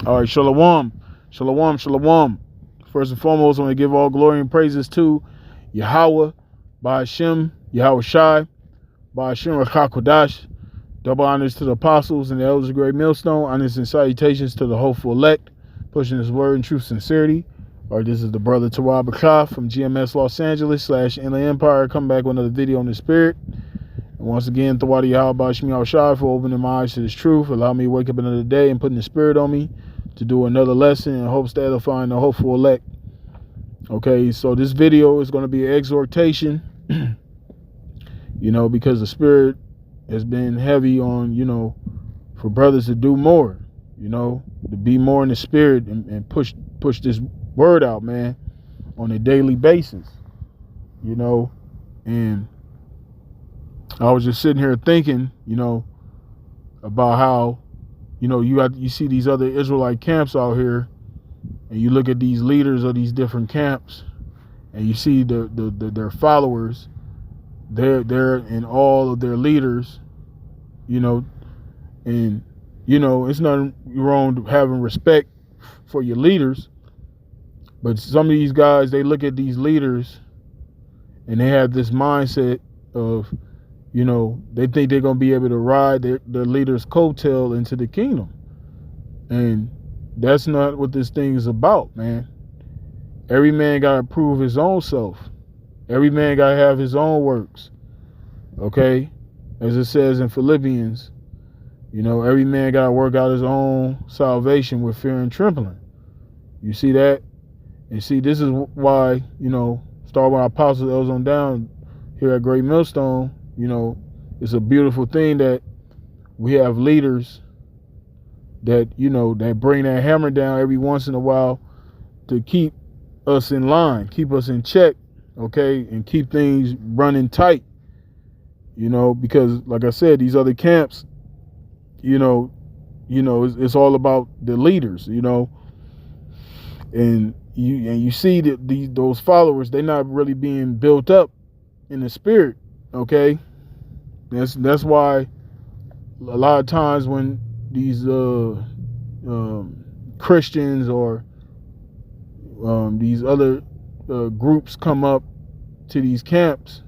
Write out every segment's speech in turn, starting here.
All right, shalom, shalom, shalom. First and foremost, I want to give all glory and praises to Yahweh, by Hashem, Yahweh Shai, by Hashem Rakakodash. Double honors to the apostles and the elders of Great Millstone. Honors and salutations to the hopeful elect, pushing his word in true sincerity. All right, this is the brother Tawab Bakah from GMS Los Angeles / Inland Empire. Come back with another video on the spirit. And once again, Thawadi Yahweh by Hashem Yahweh Shai for opening my eyes to this truth. Allow me to wake up another day and putting the spirit on me to do another lesson in hopes to edify the hopeful elect. Okay, so this video is going to be an exhortation, because the spirit has been heavy on, for brothers to do more, to be more in the spirit and push this word out, man, on a daily basis, and I was just sitting here thinking, about how, you see these other Israelite camps out here, and you look at these leaders of these different camps, and you see their followers, they're in all of their leaders, and it's nothing wrong having respect for your leaders, but some of these guys, they look at these leaders, and they have this mindset of, they think they're going to be able to ride their leader's coattail into the kingdom. And that's not what this thing is about, man. Every man got to prove his own self. Every man got to have his own works. Okay? As it says in Philippians, every man got to work out his own salvation with fear and trembling. You see that? And see, this is why, start with our apostles, elders on down here at Great Millstone. It's a beautiful thing that we have leaders that, that bring that hammer down every once in a while to keep us in line, keep us in check, okay, and keep things running tight, because like I said, these other camps, it's all about the leaders, and you see that those followers, they're not really being built up in the spirit, okay. That's why a lot of times when these Christians or these other groups come up to these camps,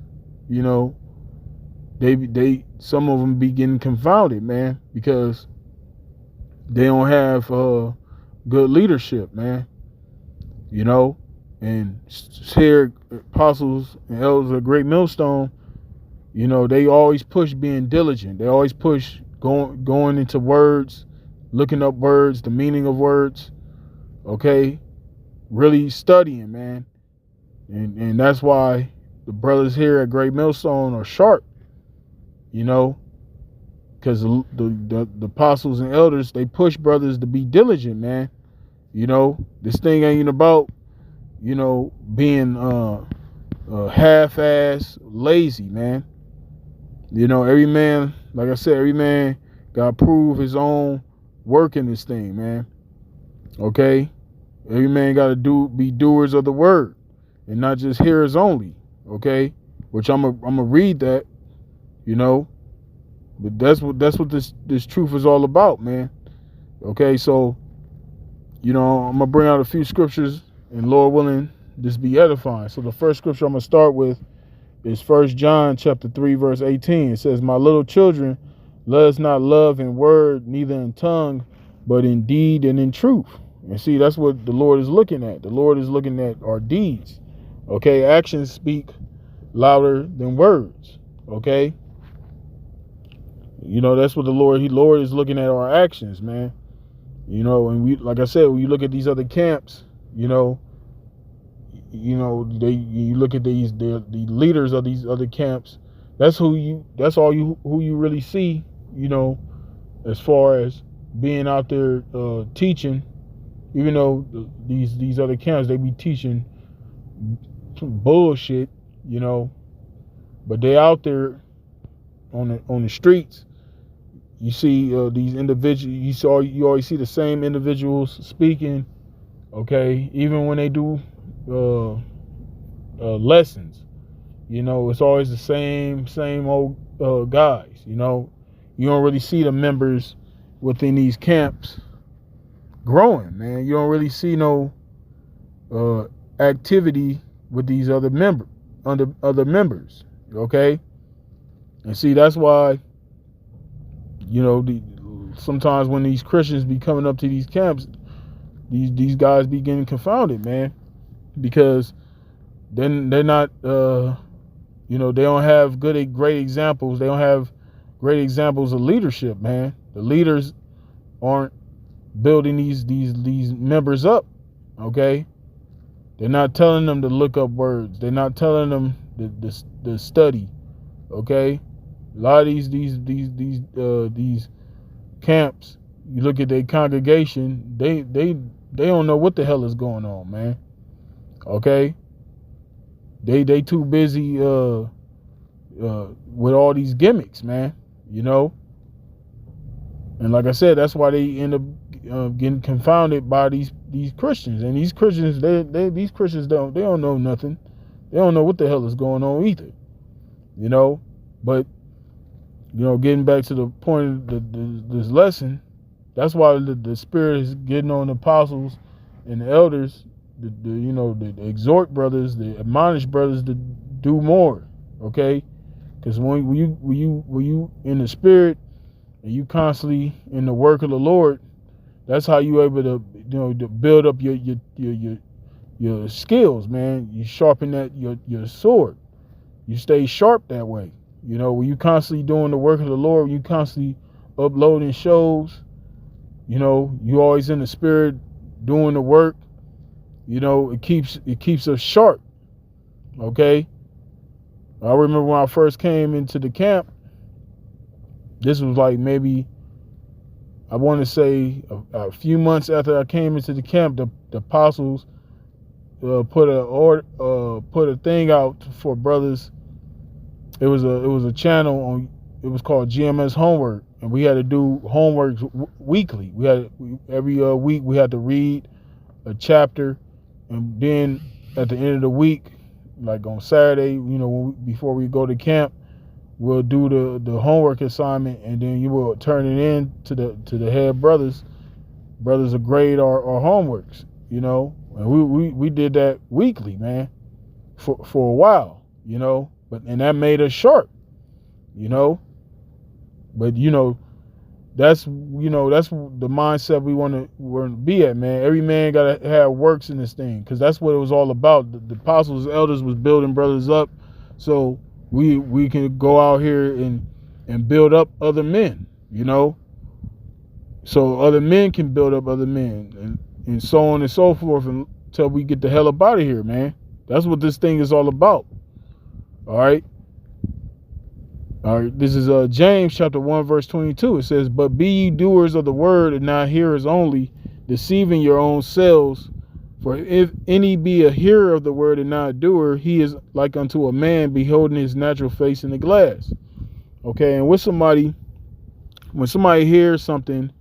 they some of them be getting confounded, man, because they don't have good leadership, man, and here apostles and elders of Great Millstone, they always push being diligent. They always push going into words, looking up words, the meaning of words, okay? Really studying, man. And that's why the brothers here at Great Millstone are sharp, because the apostles and elders, they push brothers to be diligent, man. This thing ain't about, being half-ass lazy, man. Every man, like I said, every man got to prove his own work in this thing, man. Okay? Every man got to be doers of the word and not just hearers only, okay? Which I'm gonna read that, but that's what this truth is all about, man. Okay, so, I'm going to bring out a few scriptures, and Lord willing, this be edifying. So the first scripture I'm going to start with is 1 John chapter 3, verse 18. It says, "My little children, let us not love in word, neither in tongue, but in deed and in truth." And see, that's what the Lord is looking at. The Lord is looking at our deeds. Okay, actions speak louder than words. Okay, that's what the Lord is looking at, our actions, man. And we, like I said, when you look at these other camps, you look at the leaders of these other camps. That's who you really see, as far as being out there teaching. Even though these other camps, they be teaching some bullshit, but they out there on the streets. You see these individuals. You always see the same individuals speaking. Okay, even when they do lessons, it's always the same old guys. You don't really see the members within these camps growing, man. You don't really see no activity with these other members. Okay, and see that's why sometimes when these Christians be coming up to these camps, these guys be getting confounded, man, because then they're not they don't have great examples. They don't have great examples of leadership, man. The leaders aren't building these members up. Okay, they're not telling them to look up words. They're not telling them to study. Okay, a lot of these camps, you look at their congregation, they don't know what the hell is going on, man. Okay, they too busy with all these gimmicks, man. And like I said, that's why they end up getting confounded by these Christians. And these Christians, these Christians don't know nothing. They don't know what the hell is going on either. But getting back to the point of this lesson, that's why the Spirit is getting on the apostles and the elders, the exhort brothers, the admonish brothers to do more. Okay, because when you in the Spirit and you constantly in the work of the Lord, that's how you able to to build up your skills, man. You sharpen your sword. You stay sharp that way. When you constantly doing the work of the Lord, when you constantly uploading shows, you always in the Spirit doing the work. It keeps us sharp. Okay. I remember when I first came into the camp. This was like maybe, I want to say a few months after I came into the camp. The apostles put a thing out for brothers. It was a channel on. It was called GMS Homework, and we had to do homework weekly. Every week we had to read a chapter, and then at the end of the week, like on Saturday, before we go to camp, we'll do the homework assignment, and then you will turn it in to the head brothers. Brothers will grade our homeworks, and we did that weekly, man, for a while, and that made us sharp, but that's the mindset we want to be at, man. Every man gotta have works in this thing, because that's what it was all about. The apostles, elders was building brothers up, so we can go out here and build up other men, so other men can build up other men, and so on and so forth, until we get the hell up out of here, man. That's what this thing is all about. All right. This is James chapter 1 verse 22. It says, "But be ye doers of the word, and not hearers only, deceiving your own selves. For if any be a hearer of the word and not a doer, he is like unto a man beholding his natural face in the glass." Okay, and when somebody hears something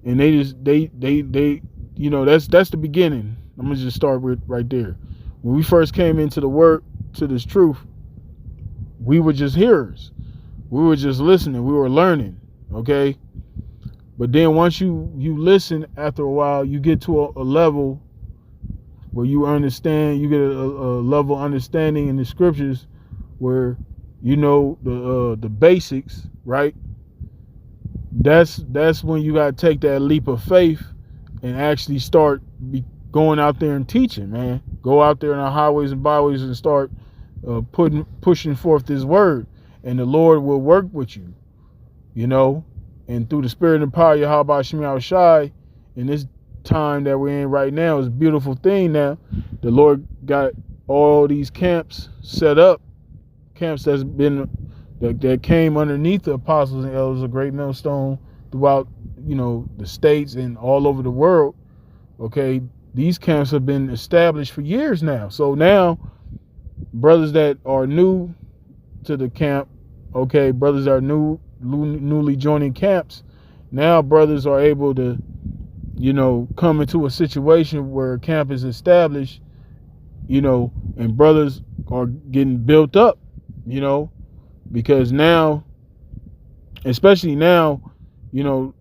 and that's the beginning. I'm gonna just start with right there. When we first came into the word, to this truth, we were just hearers. We were just listening. We were learning. Okay. But then once you listen, after a while, you get to a level where you understand, you get a level of understanding in the scriptures where the basics, right? That's when you gotta take that leap of faith and actually start going out there and teaching, man. Go out there in the highways and byways and start pushing forth this word, and the Lord will work with you, and through the Spirit and power of Yahweh Shemi Shai, in this time that we're in right now, is a beautiful thing. Now the Lord got all these camps set up, camps that came underneath the apostles and elders of Great Millstone throughout the states and all over the world. Okay, these camps have been established for years now. So now brothers that are new to the camp, okay, brothers that are newly joining camps, now brothers are able to come into a situation where camp is established, and brothers are getting built up, because now, especially now,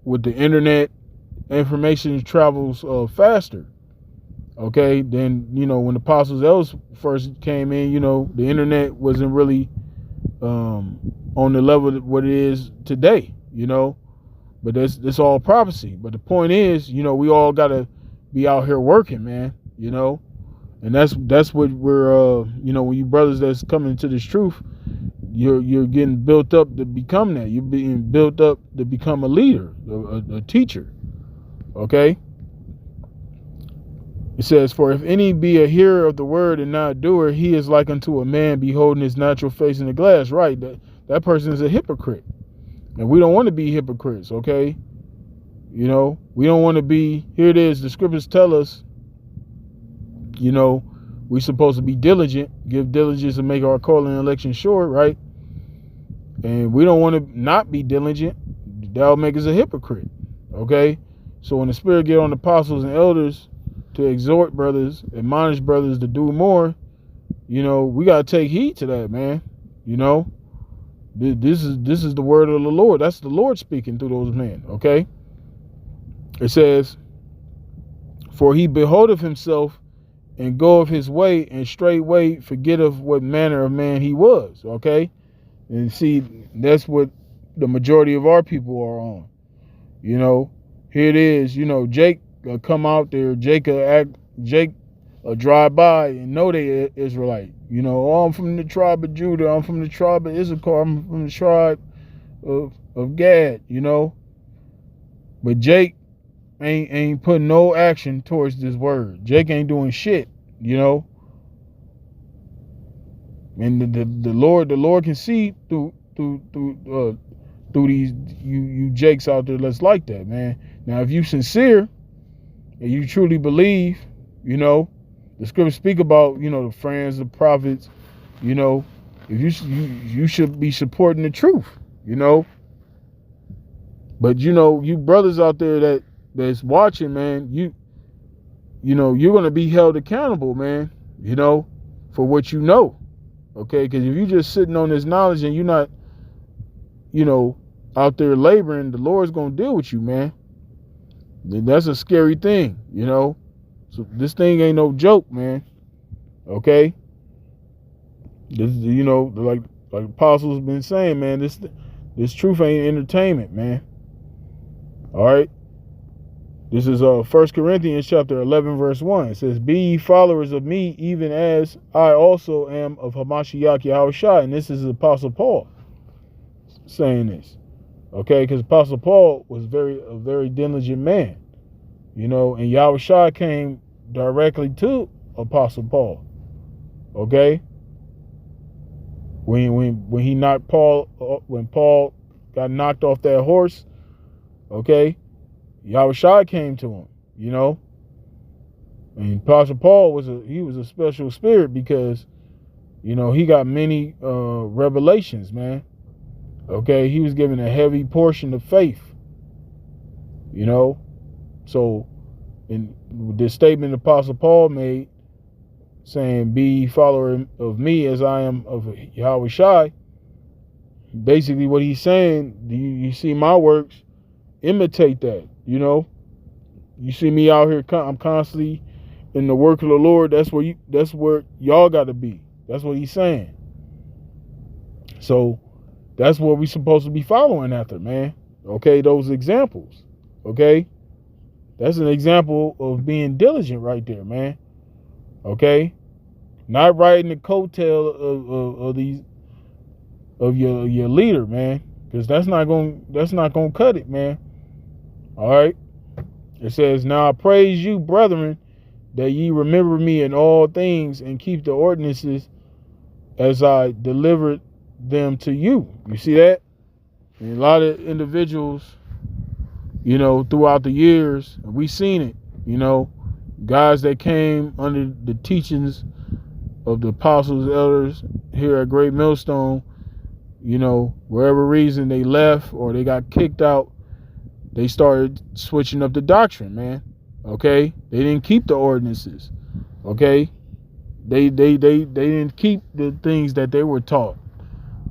with the internet information travels faster. Okay, then when the apostles elders first came in, the internet wasn't really on the level of what it is today. But that's all prophecy. But the point is, we all gotta be out here working, man. And that's what we're when you brothers that's coming to this truth, you're getting built up to become that. You're being built up to become a leader, a teacher. Okay. It says, for if any be a hearer of the word and not a doer, he is like unto a man beholding his natural face in the glass. Right. That person is a hypocrite. And we don't want to be hypocrites, okay? We don't want to be, here it is, the scriptures tell us, we're supposed to be diligent, give diligence and make our calling and election sure, right? And we don't want to not be diligent. That'll make us a hypocrite, okay? So when the Spirit get on the apostles and elders to exhort brothers, admonish brothers to do more, we got to take heed to that, man. This is the word of the Lord. That's the Lord speaking through those men, okay? It says, for he beholdeth himself and goeth his way, and straightway forgetteth what manner of man he was, okay? And see, that's what the majority of our people are on. Here it is, Jake come out there, Jake drive by and know they Israelite. I'm from the tribe of Judah, I'm from the tribe of Issachar, I'm from the tribe of Gad, But Jake ain't putting no action towards this word. Jake ain't doing shit, And the Lord can see through these you Jakes out there that's like that, man. Now if you sincere and you truly believe, the scriptures speak about, the friends, the prophets, if you should be supporting the truth, But you brothers out there that's watching, man, you're gonna be held accountable, man, for what you know. Okay, because if you're just sitting on this knowledge and you're not, out there laboring, the Lord's gonna deal with you, man. That's a scary thing, So this thing ain't no joke, man. Okay. This, like apostles been saying, man, this truth ain't entertainment, man. All right. This is 1 Corinthians chapter 11, verse 1. It says, be ye followers of me, even as I also am of Hamashiach Yahushua. And this is the Apostle Paul saying this. Okay, because Apostle Paul was a very diligent man. And Yahushua came directly to Apostle Paul. Okay? When he knocked Paul, when Paul got knocked off that horse, okay, Yahushua came to him, And Apostle Paul was a special spirit because, he got many revelations, man. Okay, he was given a heavy portion of faith. So in the statement Apostle Paul made, saying, be ye follower of me as I am of Yahushua, basically what he's saying, you see my works, imitate that. You see me out here, I'm constantly in the work of the Lord. That's where y'all got to be. That's what he's saying. So that's what we're supposed to be following after, man. Okay, those examples. Okay, that's an example of being diligent right there, man. Okay, not riding the coattail of your leader, man, because that's not gonna cut it, man. All right. It says, now I praise you, brethren, that ye remember me in all things and keep the ordinances as I delivered them to you. You see that? And a lot of individuals, throughout the years, we seen it, guys that came under the teachings of the apostles, elders here at Great Millstone, wherever reason they left or they got kicked out, they started switching up the doctrine, man. Okay? They didn't keep the ordinances. Okay? They didn't keep the things that they were taught.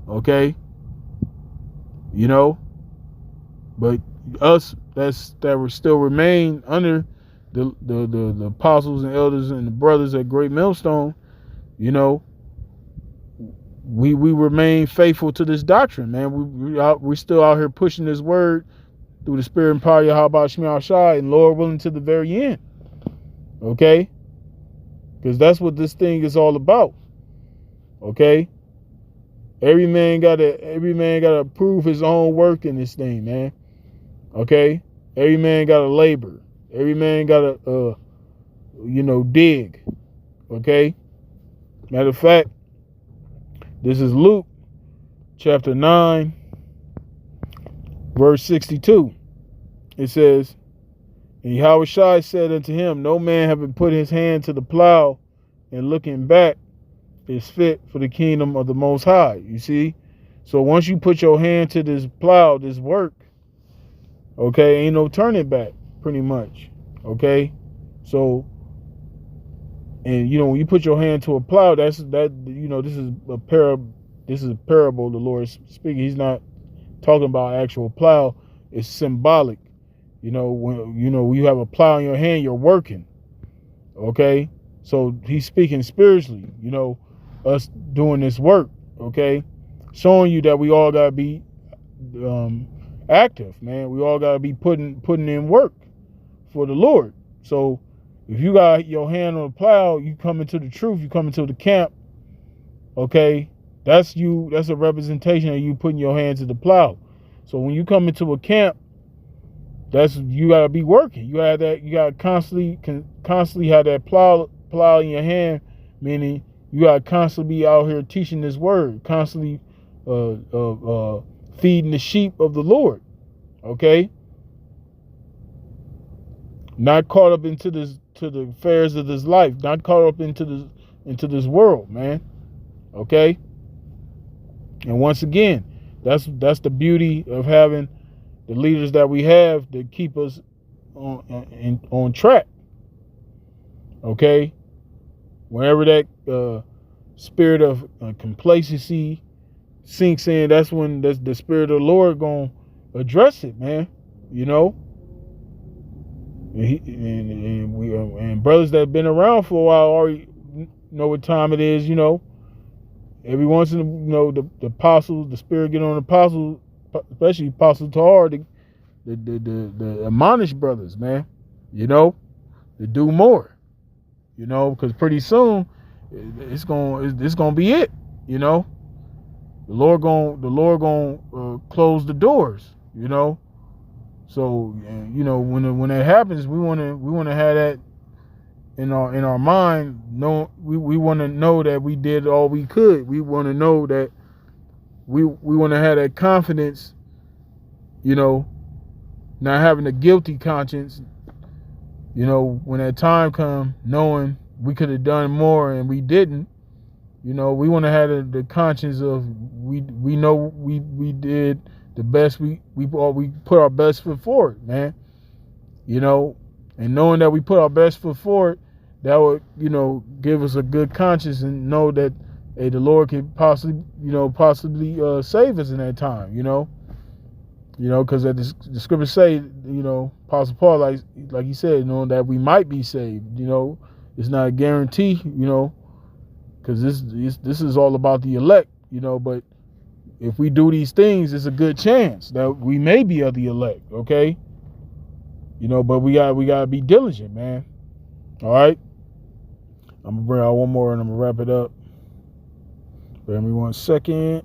Okay? But us that were still remain under the apostles and elders and the brothers at Great Millstone, you know, we remain faithful to this doctrine, man. We still out here pushing this word through the spirit and power of Yahweh Shema Shai, and Lord willing to the very end. Okay? Because that's what this thing is all about. Okay? Every man gotta prove his own work in this thing, man. Okay? Every man gotta labor. Every man gotta dig. Okay? Matter of fact, this is Luke chapter 9, verse 62. It says, and Yahweh Shai said unto him, no man having put his hand to the plow and looking back is fit for the kingdom of the Most High. You see? So once you put your hand to this plow, this work, okay, ain't no turning back, pretty much. Okay? So, and when you put your hand to a plow, this is a parable the Lord is speaking. He's not talking about actual plow. It's symbolic. When you have a plow in your hand, you're working. Okay? So he's speaking spiritually, us doing this work, okay? Showing you that we all gotta be active, man. We all gotta be putting in work for the Lord. So if you got your hand on the plow, you come into the truth, you come into the camp, okay? That's a representation of you putting your hand to the plow. So when you come into a camp, you gotta be working. You gotta constantly have that plow in your hand, meaning you gotta constantly be out here teaching this word, constantly feeding the sheep of the Lord. Okay? Not caught up into the affairs of this life, not caught up into this world, man. Okay? And once again, that's the beauty of having the leaders that we have that keep us on track. Okay? Whenever that spirit of complacency sinks in, that's when the spirit of the Lord gonna address it, man. And brothers that have been around for a while already know what time it is. Every once in the apostles, the spirit get on the apostles, especially Apostle Tahar, the admonish brothers, man. To do more. Because pretty soon it's gonna be it. The Lord gonna close the doors. So when that happens, we wanna have that in our mind. We want to know that we did all we could. We want to know that we want to have that confidence. Not having a guilty conscience. When that time comes, knowing we could have done more and we didn't. We want to have the conscience of we know we did the best. We put our best foot forward, man. And knowing that we put our best foot forward, that would give us a good conscience and know that the Lord could possibly save us in that time. Because the scriptures say, Apostle Paul, like he said, that we might be saved. It's not a guarantee, because this is all about the elect, but if we do these things, it's a good chance that we may be of the elect, okay? But we gotta be diligent, man. All right? I'm gonna bring out one more and I'm gonna wrap it up. Bear me 1 second.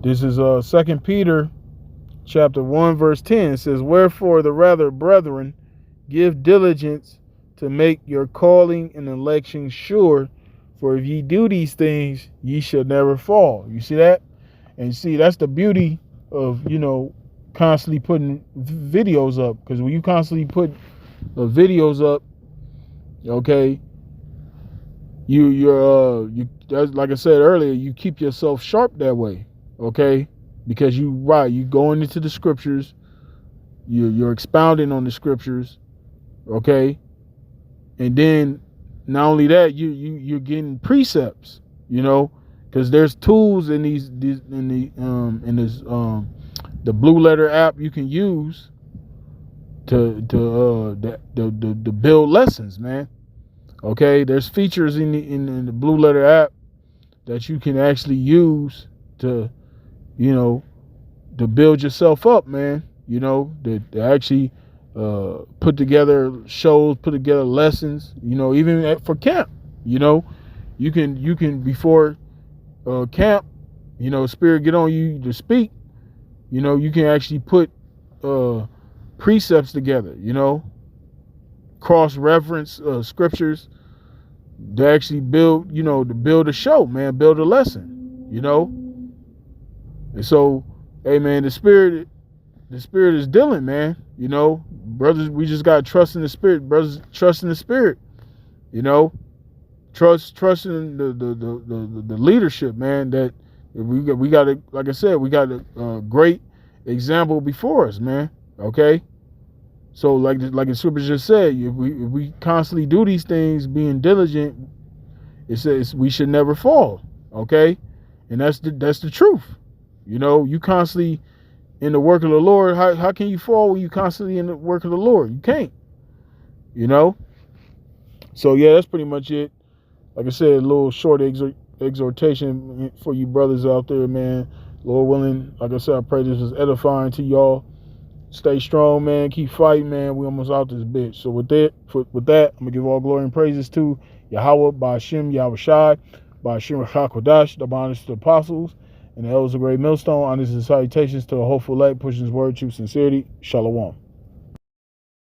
This is 2 Peter chapter 1 verse 10. It says, wherefore the rather, brethren, give diligence to make your calling and election sure, for if ye do these things, ye shall never fall. You see that? And see, that's the beauty of constantly putting videos up, because when you constantly put videos up, okay, you're like I said earlier, you keep yourself sharp that way. Okay, because you going into the scriptures, you're expounding on the scriptures, okay, and then not only that, you're getting precepts, you know, because there's tools in the Blue Letter app you can use to build lessons, man. Okay, there's features in the Blue Letter app that you can actually use to, you know, to build yourself up, man. You know, to actually put together shows, put together lessons. You know, even for camp, you know, you can before camp, you know, Spirit get on you to speak. You know, you can actually put precepts together. You know, cross-reference scriptures to actually build, you know, to build a show, man, build a lesson, you know. And so, hey, man, the spirit is dealing, man. You know, brothers, we just got to trust in the Spirit, brothers. Trust in the Spirit, you know. Trust in the leadership, man. That we got a, like I said, we got a great example before us, man. Okay. So like the scripture just said, if we constantly do these things, being diligent, it says we should never fall. Okay, and that's the truth. You know, you constantly in the work of the Lord. How can you fall when you constantly in the work of the Lord? You can't. You know. So yeah, that's pretty much it. Like I said, a little short exhortation for you brothers out there, man. Lord willing, like I said, I pray this was edifying to y'all. Stay strong, man. Keep fighting, man. We almost out this bitch. So with that, I'm gonna give all glory and praises to Yahweh, Ba'ashem, Yahweh Shai, Ba'ashem Rachakodash, the honors to the apostles, and the elders of Great Millstone. Honors and salutations to the hopeful elect, pushing his word, true sincerity. Shalom.